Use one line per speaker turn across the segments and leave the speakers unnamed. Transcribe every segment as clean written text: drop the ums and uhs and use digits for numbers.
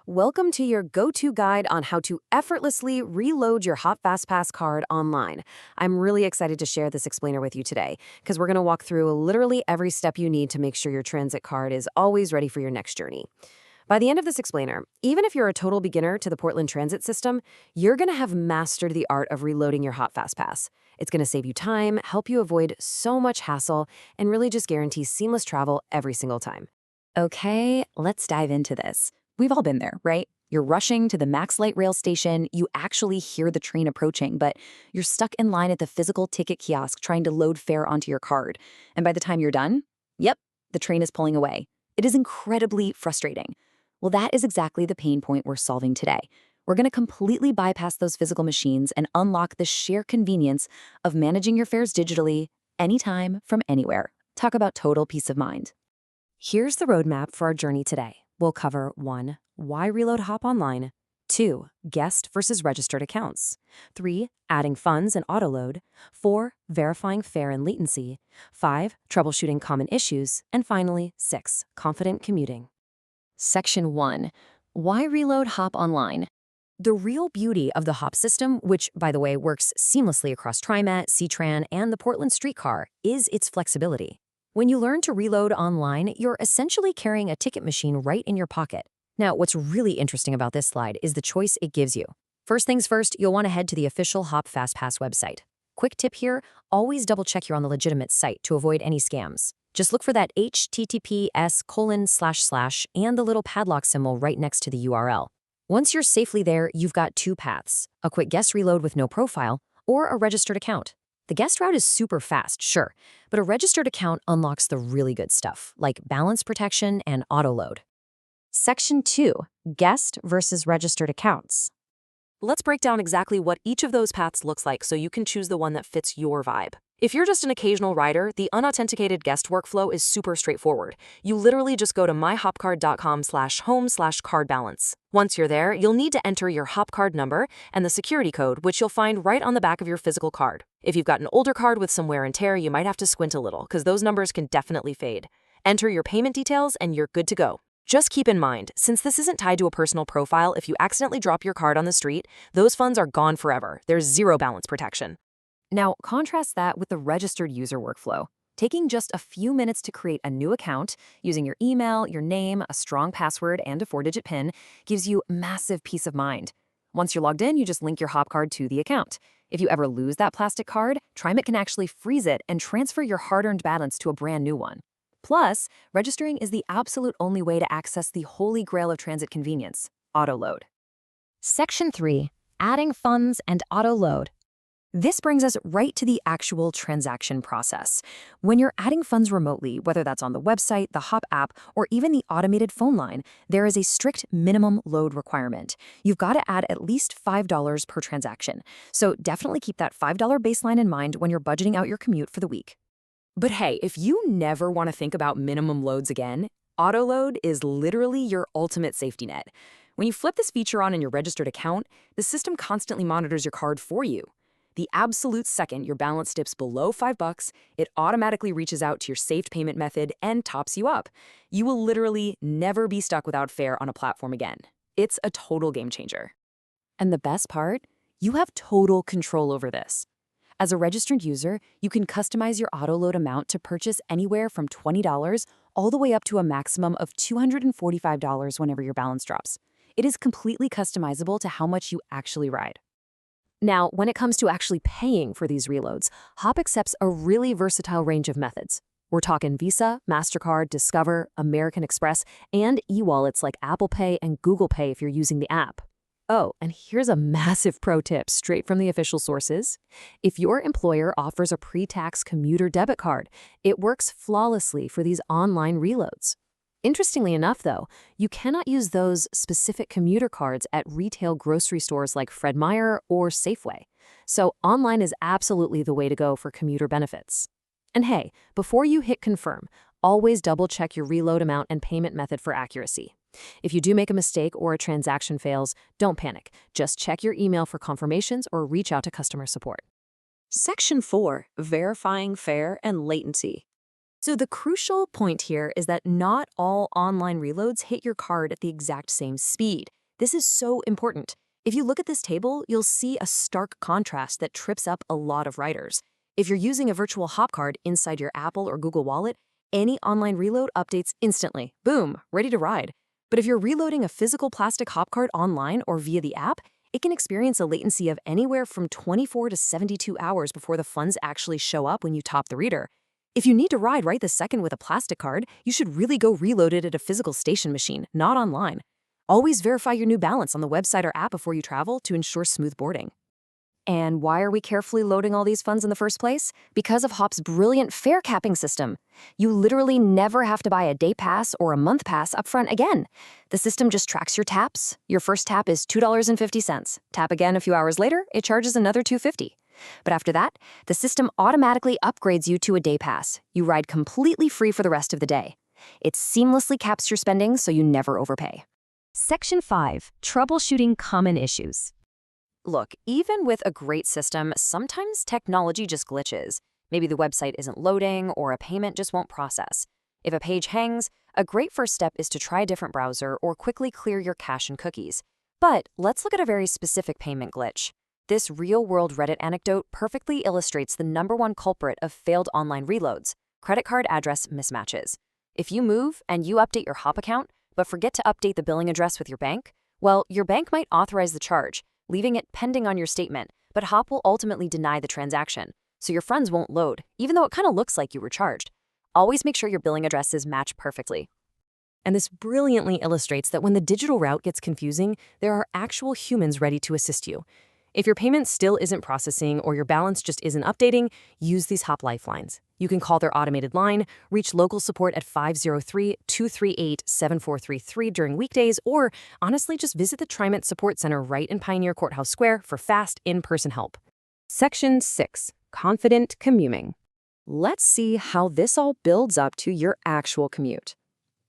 Welcome to your go-to guide on how to effortlessly reload your Hop Fastpass card online. I'm really excited to share this explainer with you today because we're going to walk through literally every step you need to make sure your transit card is always ready for your next journey. By the end of this explainer, even if you're a total beginner to the Portland transit system, you're going to have mastered the art of reloading your Hop Fastpass. It's going to save you time, help you avoid so much hassle, and really just guarantee seamless travel every single time.
Okay, let's dive into this. We've all been there, right? You're rushing to the Max Light Rail station, you actually hear the train approaching, but you're stuck in line at the physical ticket kiosk trying to load fare onto your card. And by the time you're done, yep, the train is pulling away. It is incredibly frustrating. Well, that is exactly the pain point we're solving today. We're going to completely bypass those physical machines and unlock the sheer convenience of managing your fares digitally, anytime, from anywhere. Talk about total peace of mind.
Here's the roadmap for our journey today. We'll cover 1. Why reload Hop online? 2. Guest versus registered accounts. 3. Adding funds and autoload. 4. Verifying fare and latency. 5. Troubleshooting common issues. And finally, 6. Confident commuting.
Section 1. Why reload Hop online?
The real beauty of the Hop system, which, by the way, works seamlessly across TriMet, C-TRAN, and the Portland Streetcar, is its flexibility. When you learn to reload online, you're essentially carrying a ticket machine right in your pocket. Now, what's really interesting about this slide is the choice it gives you. First things first, you'll want to head to the official Hop Fastpass website. Quick tip here, always double-check you're on the legitimate site to avoid any scams. Just look for that https:// and the little padlock symbol right next to the URL. Once you're safely there, you've got two paths, a quick guest reload with no profile or a registered account. The guest route is super fast, sure, but a registered account unlocks the really good stuff, like balance protection and autoload.
Section 2. Guest versus registered accounts.
Let's break down exactly what each of those paths looks like so you can choose the one that fits your vibe. If you're just an occasional rider, the unauthenticated guest workflow is super straightforward. You literally just go to myhopcard.com/home/card balance. Once you're there, you'll need to enter your Hop card number and the security code, which you'll find right on the back of your physical card. If you've got an older card with some wear and tear, you might have to squint a little because those numbers can definitely fade. Enter your payment details and you're good to go. Just keep in mind, since this isn't tied to a personal profile, if you accidentally drop your card on the street, those funds are gone forever. There's zero balance protection. Now, contrast that with the registered user workflow. Taking just a few minutes to create a new account, using your email, your name, a strong password, and a 4-digit PIN gives you massive peace of mind. Once you're logged in, you just link your Hop card to the account. If you ever lose that plastic card, TriMet can actually freeze it and transfer your hard-earned balance to a brand new one. Plus, registering is the absolute only way to access the holy grail of transit convenience, autoload.
Section 3. Adding funds and autoload.
This brings us right to the actual transaction process. When you're adding funds remotely, whether that's on the website, the Hop app, or even the automated phone line, there is a strict minimum load requirement. You've got to add at least $5 per transaction. So definitely keep that $5 baseline in mind when you're budgeting out your commute for the week. But hey, if you never want to think about minimum loads again, autoload is literally your ultimate safety net. When you flip this feature on in your registered account, the system constantly monitors your card for you. The absolute second your balance dips below $5, it automatically reaches out to your saved payment method and tops you up. You will literally never be stuck without fare on a platform again. It's a total game changer. And the best part? You have total control over this. As a registered user, you can customize your autoload amount to purchase anywhere from $20 all the way up to a maximum of $245 whenever your balance drops. It is completely customizable to how much you actually ride. Now, when it comes to actually paying for these reloads, Hop accepts a really versatile range of methods. We're talking Visa, MasterCard, Discover, American Express, and e-wallets like Apple Pay and Google Pay if you're using the app. Oh, and here's a massive pro tip straight from the official sources. If your employer offers a pre-tax commuter debit card, it works flawlessly for these online reloads. Interestingly enough, though, you cannot use those specific commuter cards at retail grocery stores like Fred Meyer or Safeway. So online is absolutely the way to go for commuter benefits. And hey, before you hit confirm, always double-check your reload amount and payment method for accuracy. If you do make a mistake or a transaction fails, don't panic. Just check your email for confirmations or reach out to customer support. Section 4. Verifying fare and latency. So the crucial point here is that not all online reloads hit your card at the exact same speed. This is so important. If you look at this table, you'll see a stark contrast that trips up a lot of riders. If you're using a virtual hop card inside your Apple or Google Wallet, any online reload updates instantly. Boom, ready to ride. But if you're reloading a physical plastic hop card online or via the app, it can experience a latency of anywhere from 24 to 72 hours before the funds actually show up when you top the reader. If you need to ride right this second with a plastic card, you should really go reload it at a physical station machine, not online. Always verify your new balance on the website or app before you travel to ensure smooth boarding. And why are we carefully loading all these funds in the first place? Because of Hop's brilliant fare capping system. You literally never have to buy a day pass or a month pass upfront again. The system just tracks your taps. Your first tap is $2.50. Tap again a few hours later, it charges another $2.50. But after that, the system automatically upgrades you to a day pass. You ride completely free for the rest of the day. It seamlessly caps your spending so you never overpay.
Section 5. Troubleshooting common issues.
Look, even with a great system, sometimes technology just glitches. Maybe the website isn't loading or a payment just won't process. If a page hangs, a great first step is to try a different browser or quickly clear your cache and cookies. But let's look at a very specific payment glitch. This real-world Reddit anecdote perfectly illustrates the #1 culprit of failed online reloads: credit card address mismatches. If you move and you update your Hop account, but forget to update the billing address with your bank, well, your bank might authorize the charge, leaving it pending on your statement, but Hop will ultimately deny the transaction, so your funds won't load, even though it kind of looks like you were charged. Always make sure your billing addresses match perfectly. And this brilliantly illustrates that when the digital route gets confusing, there are actual humans ready to assist you. If your payment still isn't processing or your balance just isn't updating, use these Hop lifelines. You can call their automated line, reach local support at 503-238-7433 during weekdays, or honestly just visit the TriMet Support Center right in Pioneer Courthouse Square for fast, in-person help.
Section 6. Confident commuting.
Let's see how this all builds up to your actual commute.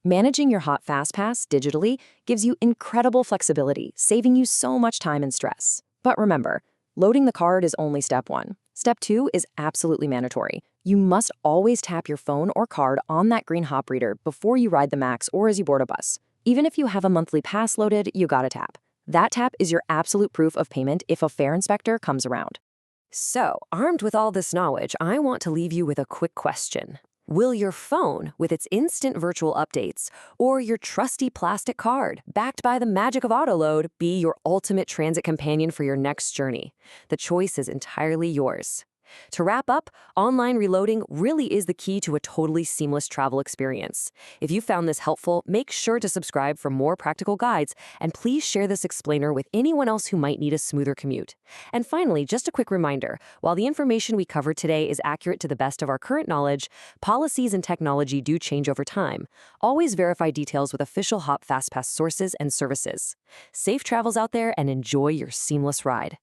Managing your Hop Fastpass digitally gives you incredible flexibility, saving you so much time and stress. But remember, loading the card is only step 1. Step 2 is absolutely mandatory. You must always tap your phone or card on that green Hop reader before you ride the Max or as you board a bus. Even if you have a monthly pass loaded, you gotta tap. That tap is your absolute proof of payment if a fare inspector comes around. So, armed with all this knowledge, I want to leave you with a quick question. Will your phone, with its instant virtual updates, or your trusty plastic card, backed by the magic of autoload, be your ultimate transit companion for your next journey? The choice is entirely yours. To wrap up, online reloading really is the key to a totally seamless travel experience. If you found this helpful, make sure to subscribe for more practical guides, and please share this explainer with anyone else who might need a smoother commute. And finally, just a quick reminder, while the information we covered today is accurate to the best of our current knowledge, policies and technology do change over time. Always verify details with official Hop Fastpass sources and services. Safe travels out there and enjoy your seamless ride.